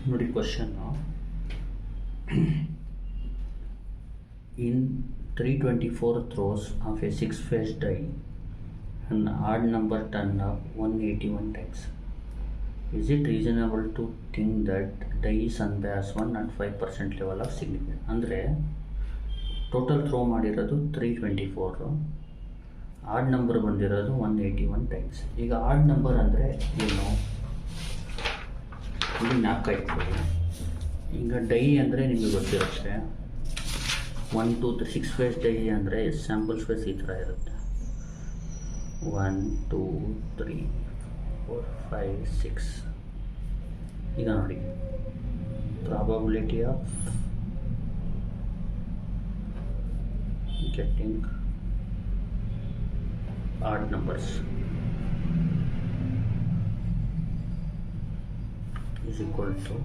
ನೋಡಿ question. In 324 throws of a 6-faced die, an odd number turned up 181 times. Is it reasonable to think that die is unbiased one at 5% level of significance? ಅಂದರೆ total throw ಮಾಡಿರೋದು 324, odd number ಬಂದಿರೋದು 181 times. ಈಗ odd number ಅಂದರೆ ಏನು ಇಲ್ಲಿ ಜ್ಞಾಪಕ ಇಟ್ಕೊಳ್ಳಿ. ಈಗ ಡೈ ಅಂದರೆ ನಿಮಗೆ ಗೊತ್ತಿರುತ್ತೆ, 1 2 3 6 ಫೇಸ್ ಡೈ ಅಂದರೆ ಸ್ಯಾಂಪಲ್ ಸ್ಪೇಸ್ ಈ ಥರ ಇರುತ್ತೆ. 1 2 3 4 5 6. ಈಗ ನೋಡಿ, probability of getting odd numbers is equal to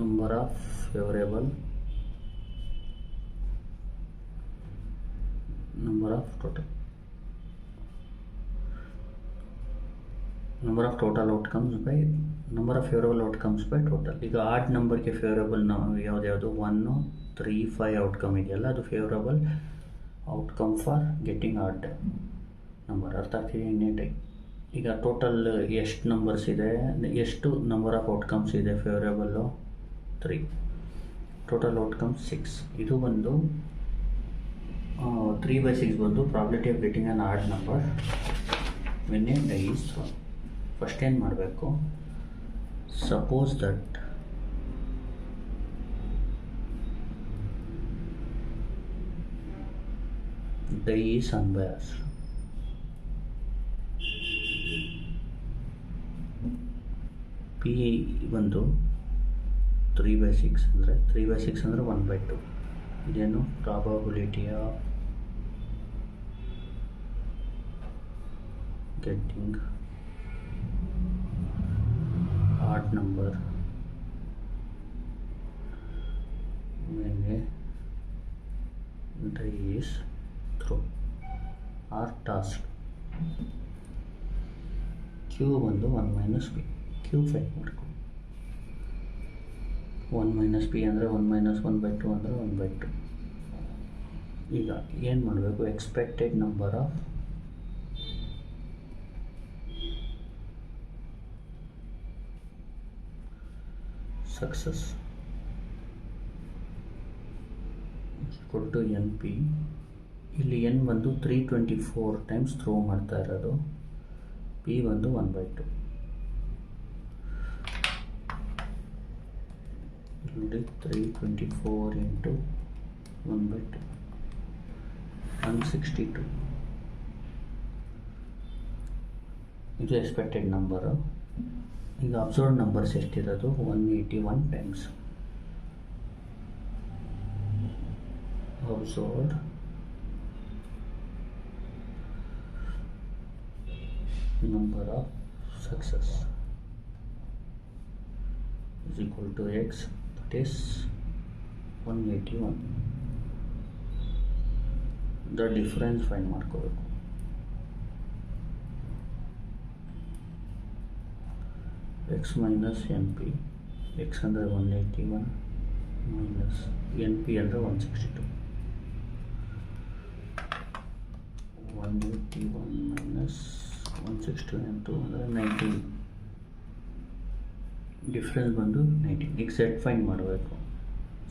number of favorable number of total outcomes by number of favorable outcomes by total. ಈಗ ಆಡ್ ನಂಬರ್ಗೆ ಫೇವರೇಬಲ್ ಯಾವ್ದು 1 3 5 ಔಟ್ಕಮ್ ಇದೆಯಲ್ಲ, ಅದು favourable outcome for getting odd number. ಅರ್ಥ ಆಗ್ತಿದೆ ನೀಟಾಗಿ. ಈಗ total ಎಷ್ಟು ನಂಬರ್ಸ್ ಇದೆ, ಎಷ್ಟು ನಂಬರ್ ಆಫ್ ಔಟ್ಕಮ್ಸ್ ಇದೆ ಫೇವರೇಬಲ್ಲು 3, ಟೋಟಲ್ ಔಟ್ಕಮ್ 6. ಇದು ಬಂದು 3/6 ಬಂದು probability of getting an odd number when a die is thrown. First ಏನು ಮಾಡಬೇಕು, suppose that die is unbiased. P ಬಂದು 3/6 ಅಂದರೆ 3/6 ಅಂದರೆ 1/2. ಇದೇನು probability of getting odd number when a die is thrown or tasked. Q ಬಂದು 1 - p. Q find ಮಾಡ್ಕೊ. 1 - p ಅಂದರೆ 1 - 1/2 ಅಂದರೆ 1/2. ಈಗ ಏನು ಮಾಡಬೇಕು, expected number of success equal to NP. ಇಲ್ಲಿ n ಬಂದು 324 ಟೈಮ್ಸ್ ಥ್ರೋ ಮಾಡ್ತಾ ಇರೋದು, p ಬಂದು 1/2. ನೋಡಿ 324 ಇಂಟು 1/2 162. ಇದು ಎಕ್ಸ್ಪೆಕ್ಟೆಡ್ ನಂಬರು. ಈಗ ಅಬ್ಸರ್ವ್ಡ್ ನಂಬರ್ಸ್ ಎಷ್ಟಿರೋದು 181 times. observed number of success is equal to x, that is 181. the difference find ಮಾಡ್ಕೋಬೇಕು. x minus np, x ಅಂದರೆ 181 minus np ಅಂದರೆ 162. 181 minus 162 into 19. ಡಿಫ್ರೆನ್ಸ್ ಬಂದು 19. ಈಗ z ಫೈಂಡ್ ಮಾಡಬೇಕು.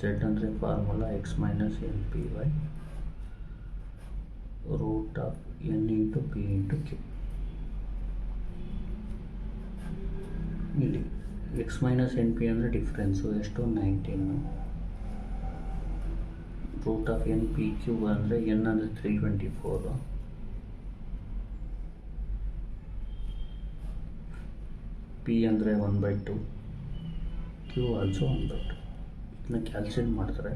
z ಅಂದರೆ formula x minus np by root of n into p into q. ಇಲ್ಲಿ x minus np ಅಂದರೆ difference ಎಷ್ಟು 19. Root of N P Q ಅಂದರೆ n ಅಂದರೆ 324, p ಅಂದರೆ 1/2, q ಆಲ್ಸೋ 1/2. ಇದನ್ನ ಕ್ಯಾಲ್ಕುಲೇಟ್ ಮಾಡ್ತಾರೆ.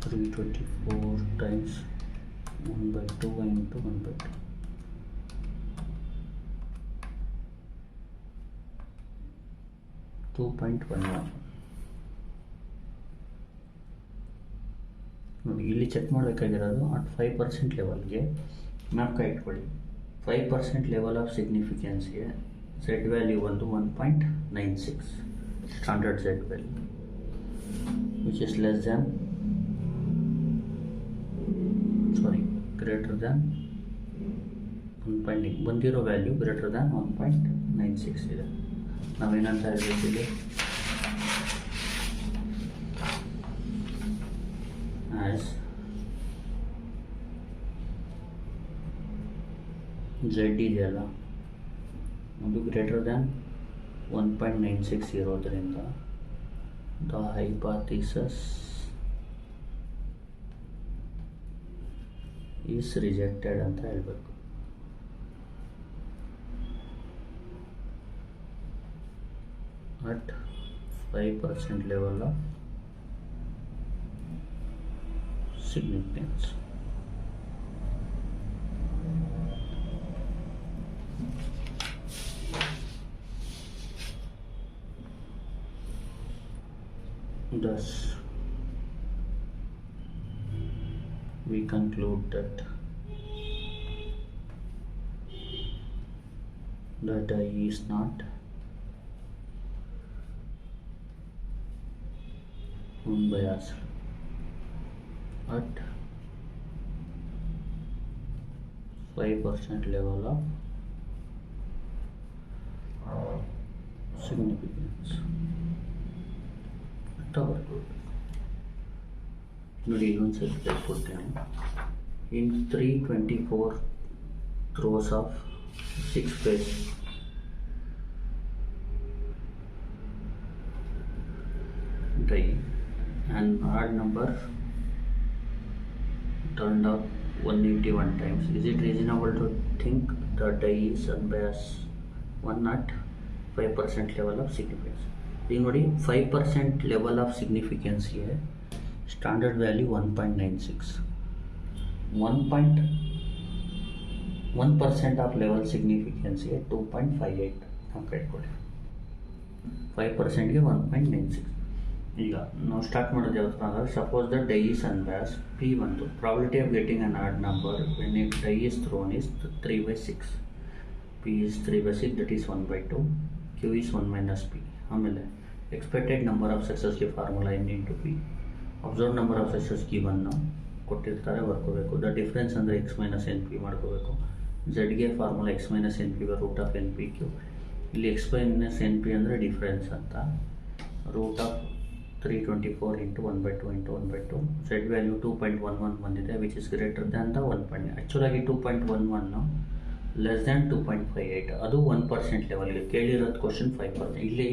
Three 24 times 1/2 into 1/2. 2.11. ನೋಡಿ ಇಲ್ಲಿ ಚೆಕ್ ಮಾಡಬೇಕಾಗಿರೋದು ಅಟ್ 5% ಲೆವೆಲ್ಗೆ ಮ್ಯಾಪ್ಕ ಇಟ್ಕೊಳ್ಳಿ. 5% level of significance here. Z value 1.96 standard Z value, which is less than, greater than 1.8. ಬಂದಿರೋ ವ್ಯಾಲ್ಯೂ ಗ್ರೇಟರ್ ದ್ಯಾನ್ 1.96 ಇದೆ. ನಾವೇನಂತ ಹೇಳ್ಬೇಕು ಇಲ್ಲಿ, ಆಸ್ Z ಇದೆಯಲ್ಲ ಅದು ಗ್ರೇಟರ್ ದ್ಯಾನ್ 1.96 ಇರೋದ್ರಿಂದ ದ ಹೈಪಾಥಿಸಸ್ ಈಸ್ ರಿಜೆಕ್ಟೆಡ್ ಅಂತ ಹೇಳಬೇಕು. At 5% level of significance. Thus, we conclude that the die is not unbiased at 5% level of significance. ನೋಡಿ, ಇನ್ನೊಂದ್ಸರಿ ಕೊಡ್ತೇನೆ. ಇನ್ 324 throws of 6 face die and odd number turned up 181 times. Is it reasonable to think the die is unbiased 1 at 5% level of significance? ಈಗ ನೋಡಿ, 5% level of ಸಿಗ್ನಿಫಿಕೆನ್ಸ್ಗೆ standard value 1.96. 1% of level ಸಿಗ್ನಿಫಿಕೆನ್ಸ್ಗೆ 2.58 ನಾವು ಕಟ್ಕೊಡಿ. 5%ಗೆ 1.96. ಈಗ ನಾವು ಸ್ಟಾರ್ಟ್ ಮಾಡೋದು ಯಾವತ್ತು ಅಂದರೆ, suppose the die is unbiased P ಬಂತು. Probability of getting an odd number when it die is thrown is 3/6. P is 3/6, that is 1/2. Q is 1 - P. ಆಮೇಲೆ ಎಕ್ಸ್ಪೆಕ್ಟೆಡ್ ನಂಬರ್ ಆಫ್ ಸಕ್ಸಸ್ಗೆ formula n × p. Observe number of success ಗಿವನ್ನ ಕೊಟ್ಟಿರ್ತಾರೆ, ಬರ್ಕೋಬೇಕು. The difference ಅಂದರೆ x - np ಮಾಡ್ಕೋಬೇಕು. ಝಡ್ಗೆ formula x - np √(npq). ಇಲ್ಲಿ x - np ಅಂದರೆ ಡಿಫ್ರೆನ್ಸ್ ಅಂತ. √324 × 1/2 × 1/2. ಝಡ್ ವ್ಯಾಲ್ಯೂ 2.11 ಬಂದಿದೆ, which is greater than the 1. ಆ್ಯಕ್ಚುಲಾಗಿ 2.11 less than 2.58. ಅದು 1% ಲೆವೆಲ್ಗೆ ಕೇಳಿರೋದು ಕ್ವಶನ್. 5%. ಇಲ್ಲಿ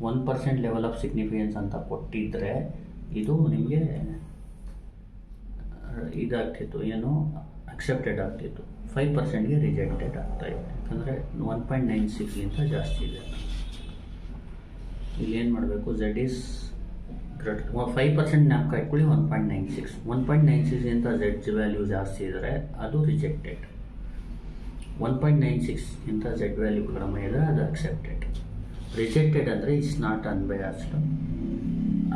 1% ಲೆವೆಲ್ ಆಫ್ ಸಿಗ್ನಿಫಿಕೆನ್ಸ್ ಅಂತ ಕೊಟ್ಟಿದ್ದರೆ ಇದು ನಿಮಗೆ ಇದಾಗ್ತಿತ್ತು, ಏನು ಅಕ್ಸೆಪ್ಟೆಡ್ ಆಗ್ತಿತ್ತು. 5%ಗೆ ರಿಜೆಕ್ಟೆಡ್ ಆಗ್ತಾಯಿದೆ, ಯಾಕಂದರೆ 1.96ಗಿಂತ ಜಾಸ್ತಿ ಇದೆ. ಇಲ್ಲಿ ಏನು ಮಾಡಬೇಕು, Z ಈಸ್ ಗ್ರೇಟರ್ 5% ಜ್ಞಾಪಕ ಇಟ್ಕೊಳ್ಳಿ. 1.96 1.96ಗಿಂತ Z ವ್ಯಾಲ್ಯೂ ಜಾಸ್ತಿ ಇದ್ದರೆ ಅದು ರಿಜೆಕ್ಟೆಡ್. 1.96ಗಿಂತ Z ವ್ಯಾಲ್ಯೂ ಕಡಿಮೆ ಇದ್ದರೆ ಅದು ಅಕ್ಸೆಪ್ಟೆಡ್. ರಿಜೆಕ್ಟೆಡ್ ಅಂದರೆ ಈಸ್ ನಾಟ್ ಅನ್ಬಯಾಸ್ಡ್.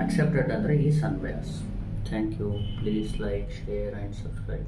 accepted ಅಂದರೆ is unbiased. Thank you. Please like, share and subscribe.